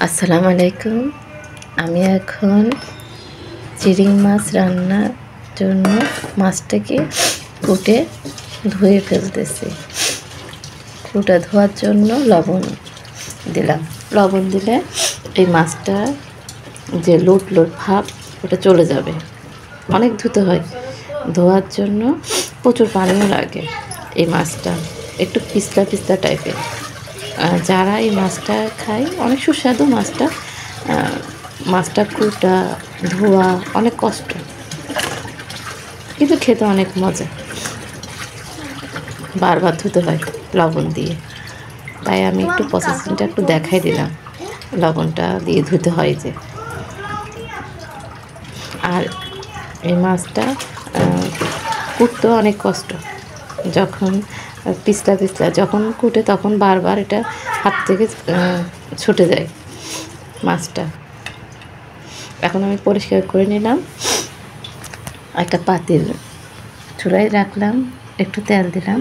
আসসালামু আলাইকুম। আমি এখন চিংড়ি মাছ রান্নার জন্য মাছটাকে কুটে ধুয়ে ফেলতেছি। কুটে ধোয়ার জন্য লবণ দিলাম। লবণ দিলে এই মাছটা যে লোট ভাব ওটা চলে যাবে। অনেক ধুতে হয়, ধোয়ার জন্য প্রচুর পানিও লাগে। এই মাছটা একটু পিস্তা পিস্তা টাইপের। যারা এই মাছটা খায় অনেক সুস্বাদু মাছটা। মাছটা কুটা ধোয়া অনেক কষ্ট, কিন্তু খেতে অনেক মজা। বারবার ধুতে হয় লবণ দিয়ে, তাই আমি একটু প্রসেসিংটা একটু দেখাই দিলাম। লবণটা দিয়ে ধুতে হয় যে। আর এই মাছটা কুটতে অনেক কষ্ট। যখন পিছলা যখন কুটে তখন বারবার এটা হাত থেকে ছুটে যায় মাছটা। এখন আমি পরিষ্কার করে নিলাম। একটা পাতিল চুলায় রাখলাম, একটু তেল দিলাম।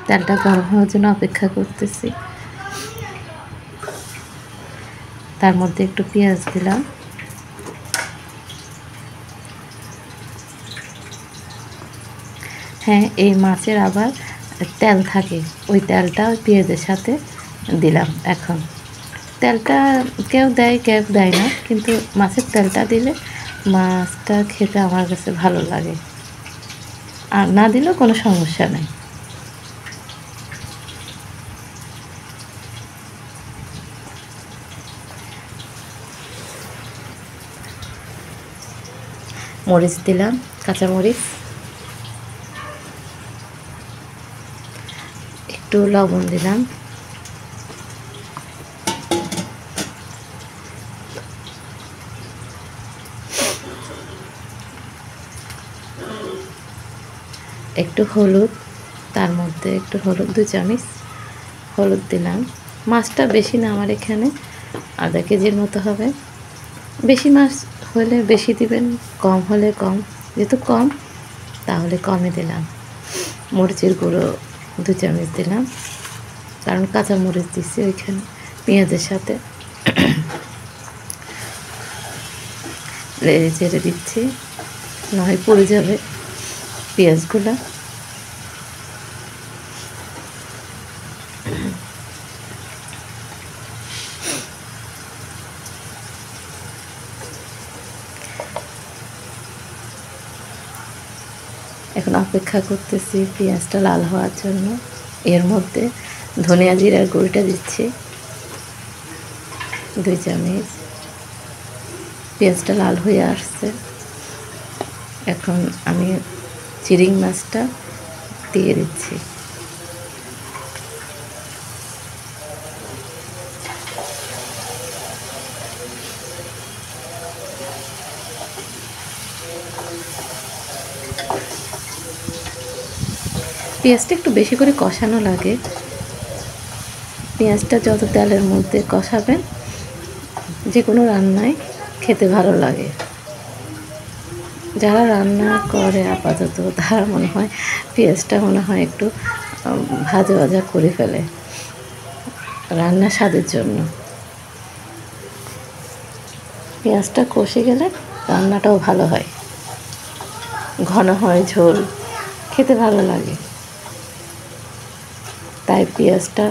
তেলটা গরম হওয়ার জন্য অপেক্ষা করতেছি। তার মধ্যে একটু পেঁয়াজ দিলাম। হ্যাঁ, এই মাছের আবার তেল থাকে, ওই তেলটা ওই পেঁয়াজের সাথে দিলাম। এখন তেলটা কেউ দেয় কেউ দেয় না, কিন্তু মাছের তেলটা দিলে মাছটা খেতে আমার কাছে ভালো লাগে। আর না দিলেও কোনো সমস্যা নেই। মরিচ দিলাম, কাঁচা মরিচ, একটু লবণ দিলাম, একটু হলুদ, তার মধ্যে একটু হলুদ 2 চামচ হলুদ দিলাম। মাছটা বেশি না, আমার এখানে আধা কেজির মতো হবে। বেশি মাছ হলে বেশি দিবেন, কম হলে কম। যেহেতু কম তাহলে কমে দিলাম। মরিচের গুঁড়ো 2 চামচ দিলাম, কারণ কাঁচা মরিচ দিচ্ছি ওইখানে পেঁয়াজের সাথে। নেড়ে চেড়ে দিচ্ছি, নয় পড়ে যাবে পেঁয়াজগুলো। এখন অপেক্ষা করতেছি পেঁয়াজটা লাল হওয়ার জন্য। এর মধ্যে ধনিয়া জিরার গুঁড়িটা দিচ্ছি 2 চামচ। পেঁয়াজটা লাল হয়ে আসছে। এখন আমি চিংড়ি মাছটা দিয়ে দিচ্ছি। পেঁয়াজটা একটু বেশি করে কষানো লাগে। পেঁয়াজটা যত তেলের মধ্যে কষাবেন, যে কোনো রান্নায় খেতে ভালো লাগে। যারা রান্না করে আপাতত তারা মনে হয় পেঁয়াজটা মনে হয় একটু ভাজা ভাজা করে ফেলে রান্নার স্বাদের জন্য। পেঁয়াজটা কষে গেলে রান্নাটাও ভালো হয়, ঘন হয়, ঝোল খেতে ভালো লাগে। তাই পেঁয়াজটা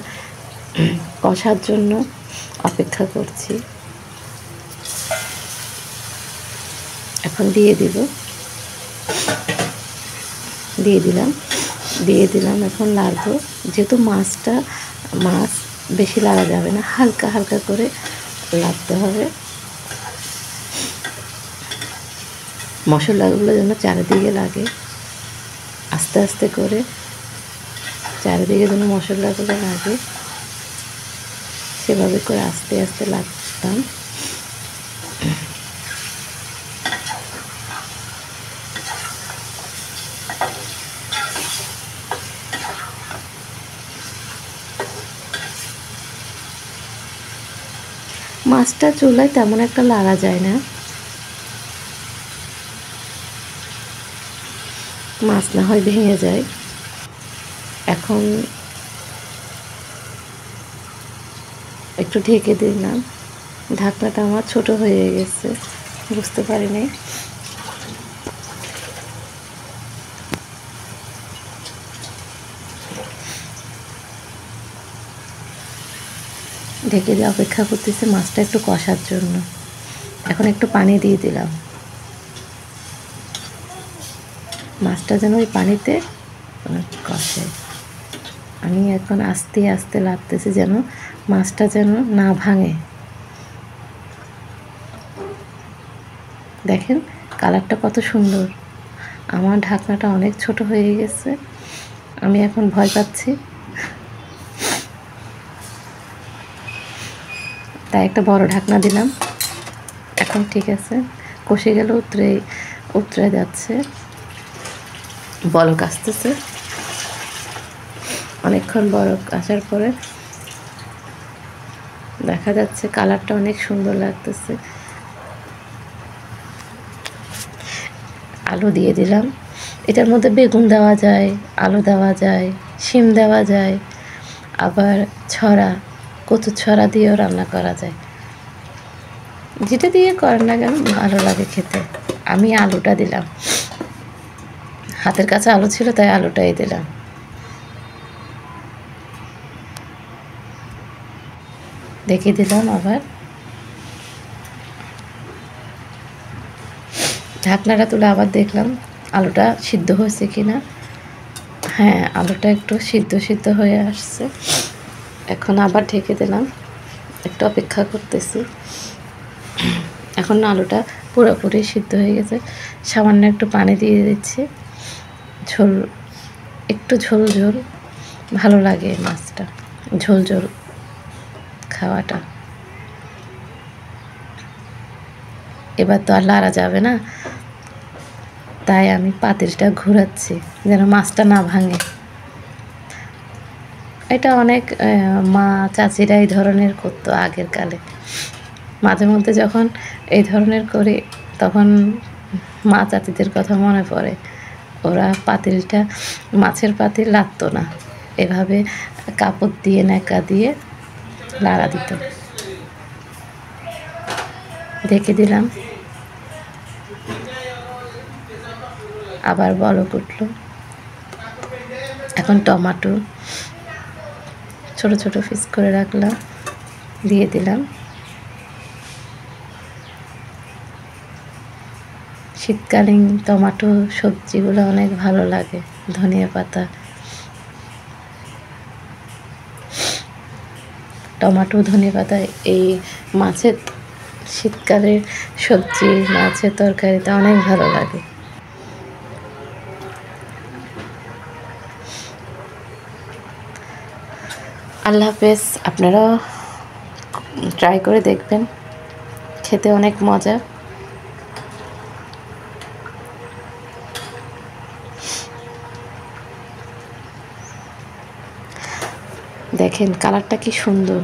কষার জন্য অপেক্ষা করছি। এখন দিয়ে দিলাম এখন লাড়বো। যেহেতু মাছ বেশি লাড়া যাবে না, হালকা হালকা করে লাড়তে হবে। মশলাগুলো যেন চারিদিকে লাগে, আস্তে আস্তে করে চারিদিকে যেন মশলাগুলো লাগে, সেভাবে করে আস্তে আস্তে লাগতাম। মাছটা চুলায় তেমন একটা লাড়া যায় না, মাছ না হয় ভেঙে যায়। এখন একটু ঢেকে দিলাম। ঢাকনাটা আমার ছোট হয়ে গেছে, বুঝতে পারিনি। ঢেকে দিয়ে অপেক্ষা করতেছি মাছটা একটু কষার জন্য। এখন একটু পানি দিয়ে দিলাম, মাছটা যেন ওই পানিতে কষে। আমি এখন আস্তে আস্তে লাগতেছি যেন মাছটা যেন না ভাঙে। দেখেন কালারটা কত সুন্দর। আমার ঢাকনাটা অনেক ছোট হয়ে গেছে, আমি এখন ভয় পাচ্ছি, তাই একটা বড় ঢাকনা দিলাম। এখন ঠিক আছে, কষে গেলে উতরে যাচ্ছে, বলক আসতেছে। অনেকক্ষণ বলক আসার পরে দেখা যাচ্ছে কালারটা অনেক সুন্দর লাগতেছে। আলু দিয়ে দিলাম। এটার মধ্যে বেগুন দেওয়া যায়, আলু দেওয়া যায়, শিম দেওয়া যায়, আবার কচুর ছড়া দিয়েও রান্না করা যায়। যেটা দিয়ে করেন না কেন ভালো লাগে খেতে। আমি আলুটা দিলাম, হাতের কাছে আলু ছিল তাই আলুটাই দিলাম। দেখিয়ে দিলাম আবার। ঢাকনাটা তুলে আবার দেখলাম আলুটা সিদ্ধ হয়েছে কিনা। হ্যাঁ, আলুটা একটু সিদ্ধ হয়ে আসছে। এখন আবার ঢেকে দিলাম, একটু অপেক্ষা করতেছি। এখন আলুটা পুরোপুরি সিদ্ধ হয়ে গেছে। সামান্য একটু পানি দিয়ে দিচ্ছি, একটু ঝোল ভালো লাগে মাছটা, ঝোল খাওয়াটা। এবার তো আর লাড়া যাবে না, তাই আমি পাতিলটা ঘোরাচ্ছি যেন মাছটা না ভাঙে। এটা অনেক মা চাচিরা এই ধরনের করতো আগের কালে। মাঝে মধ্যে যখন এই ধরনের করি তখন মা চাচিদের কথা মনে পড়ে। ওরা মাছের পাতিল লাগতো না, এভাবে কাপড় দিয়ে ন্যাকা দিয়ে লাড়া দিত। ঢেকে দিলাম, আবার বলক উঠল। এখন টমেটো ছোট ছোট পিস করে রাখলাম, দিয়ে দিলাম। শীতকালীন টমেটো সবজিগুলো অনেক ভালো লাগে, ধনিয়া পাতা, টমেটো, ধনিয়া পাতা এই মাছের শীতকালের সবজি, মাছের তরকারিটা অনেক ভালো লাগে। আল্লাহ হাফেজ। আপনারাও ট্রাই করে দেখবেন, খেতে অনেক মজা। দেখেন কালারটা কি সুন্দর।